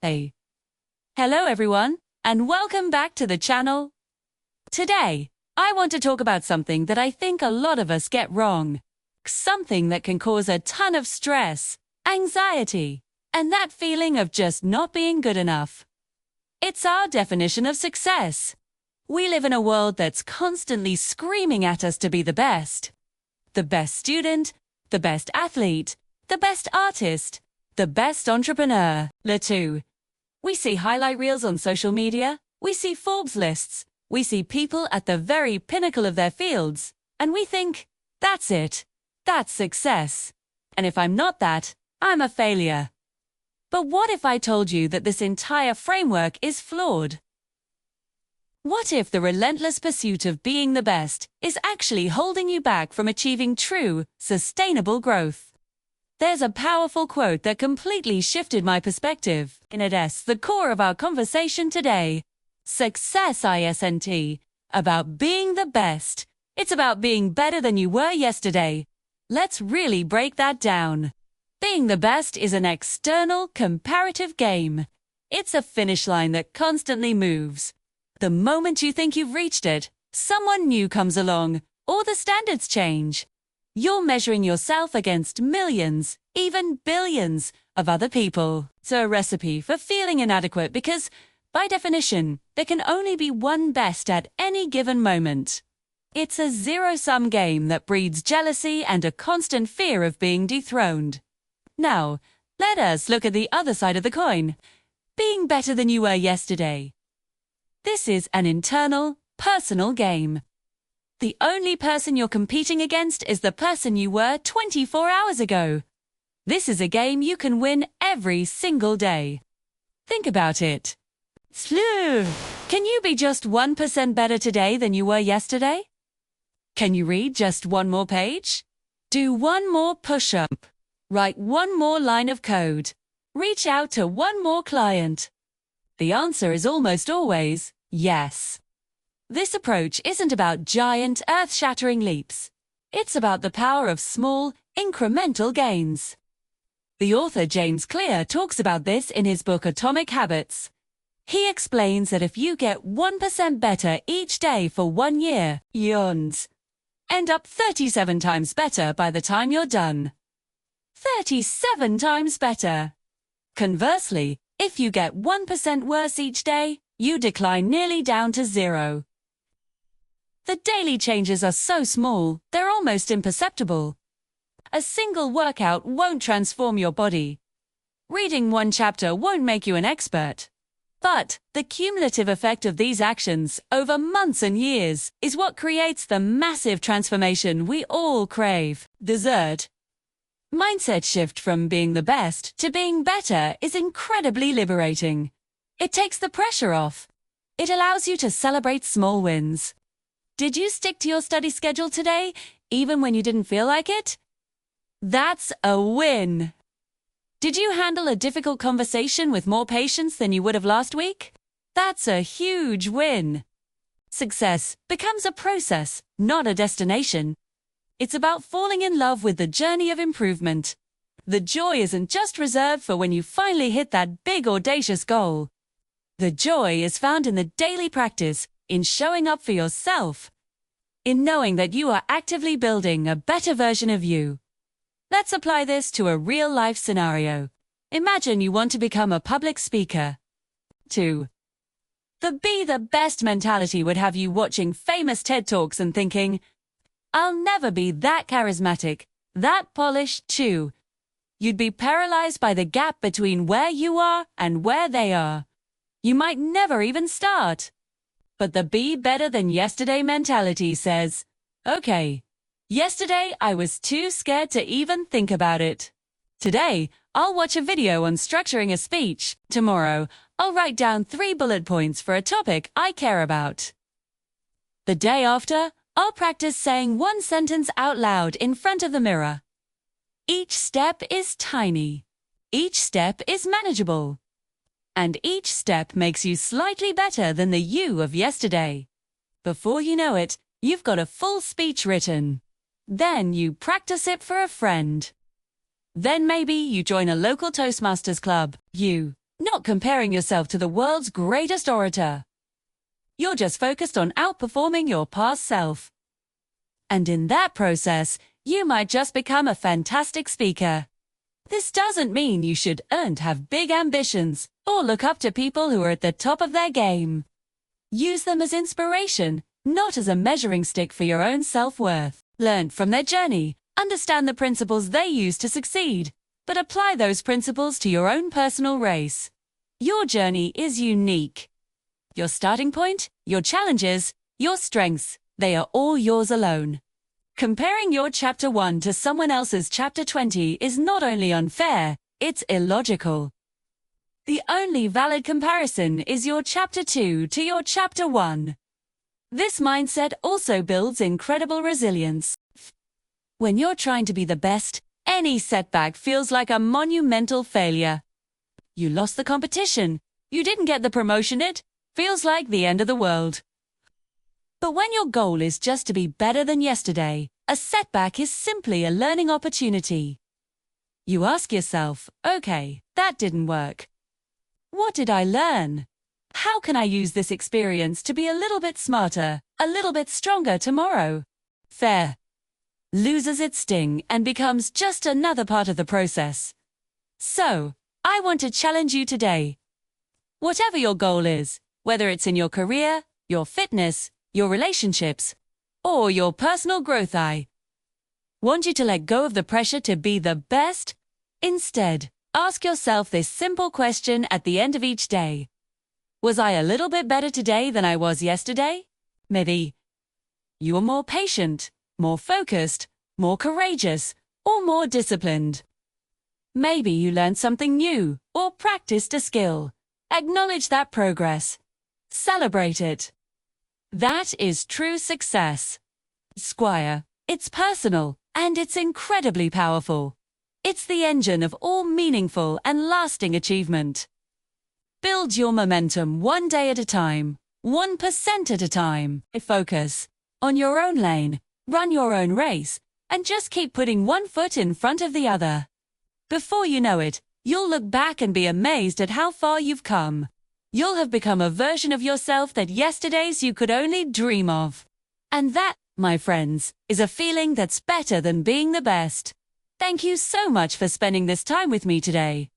Hey. Hello everyone, and welcome back to the channel. Today, I want to talk about something that I think a lot of us get wrong. Something that can cause a ton of stress, anxiety, and that feeling of just not being good enough. It's our definition of success. We live in a world that's constantly screaming at us to be the best. The best student, the best athlete, the best artist, the best entrepreneur, the two. We see highlight reels on social media, we see Forbes lists, we see people at the very pinnacle of their fields, and we think, that's it, that's success. And if I'm not that, I'm a failure. But what if I told you that this entire framework is flawed? What if the relentless pursuit of being the best is actually holding you back from achieving true, sustainable growth? There's a powerful quote that completely shifted my perspective, and it's the core of our conversation today. Success isn't about being the best. It's about being better than you were yesterday. Let's really break that down. Being the best is an external, comparative game. It's a finish line that constantly moves. The moment you think you've reached it, someone new comes along, or the standards change. You're measuring yourself against millions, even billions, of other people. It's a recipe for feeling inadequate because, by definition, there can only be one best at any given moment. It's a zero-sum game that breeds jealousy and a constant fear of being dethroned. Now, let us look at the other side of the coin. Being better than you were yesterday. This is an internal, personal game. The only person you're competing against is the person you were 24 hours ago. This is a game you can win every single day. Think about it. Can you be just 1% better today than you were yesterday? Can you read just one more page? Do one more push-up? Write one more line of code? Reach out to one more client? The answer is almost always yes. This approach isn't about giant, earth-shattering leaps. It's about the power of small, incremental gains. The author James Clear talks about this in his book Atomic Habits. He explains that if you get 1% better each day for 1 year, you'll end up 37 times better by the time you're done. 37 times better! Conversely, if you get 1% worse each day, you decline nearly down to 0. The daily changes are so small, they're almost imperceptible. A single workout won't transform your body. Reading one chapter won't make you an expert. But the cumulative effect of these actions over months and years is what creates the massive transformation we all crave. Dessert. Mindset shift from being the best to being better is incredibly liberating. It takes the pressure off. It allows you to celebrate small wins. Did you stick to your study schedule today, even when you didn't feel like it? That's a win. Did you handle a difficult conversation with more patience than you would have last week? That's a huge win. Success becomes a process, not a destination. It's about falling in love with the journey of improvement. The joy isn't just reserved for when you finally hit that big audacious goal. The joy is found in the daily practice, in showing up for yourself, in knowing that you are actively building a better version of you. Let's apply this to a real-life scenario. Imagine you want to become a public speaker. 2. The be the best mentality would have you watching famous TED Talks and thinking, I'll never be that charismatic, that polished too. You'd be paralyzed by the gap between where you are and where they are. You might never even start. But the be better than yesterday mentality says, okay, yesterday I was too scared to even think about it. Today, I'll watch a video on structuring a speech. Tomorrow, I'll write down 3 bullet points for a topic I care about. The day after, I'll practice saying one sentence out loud in front of the mirror. Each step is tiny. Each step is manageable. And each step makes you slightly better than the you of yesterday. Before you know it, you've got a full speech written. Then you practice it for a friend. Then maybe you join a local Toastmasters club. You not comparing yourself to the world's greatest orator. You're just focused on outperforming your past self. And in that process, you might just become a fantastic speaker. This doesn't mean you should have big ambitions or look up to people who are at the top of their game. Use them as inspiration, not as a measuring stick for your own self-worth. Learn from their journey, understand the principles they use to succeed, but apply those principles to your own personal race. Your journey is unique. Your starting point, your challenges, your strengths, they are all yours alone. Comparing your Chapter 1 to someone else's Chapter 20 is not only unfair, it's illogical. The only valid comparison is your Chapter 2 to your Chapter 1. This mindset also builds incredible resilience. When you're trying to be the best, any setback feels like a monumental failure. You lost the competition, you didn't get the promotion, it feels like the end of the world. But when your goal is just to be better than yesterday, a setback is simply a learning opportunity. You ask yourself, okay, that didn't work. What did I learn? How can I use this experience to be a little bit smarter, a little bit stronger tomorrow? Fair loses its sting and becomes just another part of the process. So, I want to challenge you today. Whatever your goal is, whether it's in your career, your fitness, your relationships, or your personal growth, I want you to let go of the pressure to be the best. Instead, ask yourself this simple question at the end of each day. Was I a little bit better today than I was yesterday? Maybe you are more patient, more focused, more courageous, or more disciplined. Maybe you learned something new or practiced a skill. Acknowledge that progress. Celebrate it. That is true success. Squire, it's personal, and it's incredibly powerful. It's the engine of all meaningful and lasting achievement. Build your momentum one day at a time, 1% at a time. Focus on your own lane, run your own race, and just keep putting one foot in front of the other. Before you know it, you'll look back and be amazed at how far you've come. You'll have become a version of yourself that yesterdays you could only dream of. And that, my friends, is a feeling that's better than being the best. Thank you so much for spending this time with me today.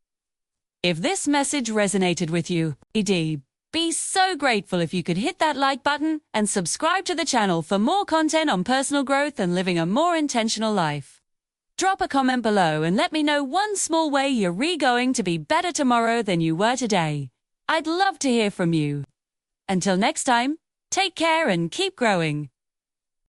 If this message resonated with you, I'd be so grateful if you could hit that like button and subscribe to the channel for more content on personal growth and living a more intentional life. Drop a comment below and let me know one small way you're going to be better tomorrow than you were today. I'd love to hear from you. Until next time, take care and keep growing.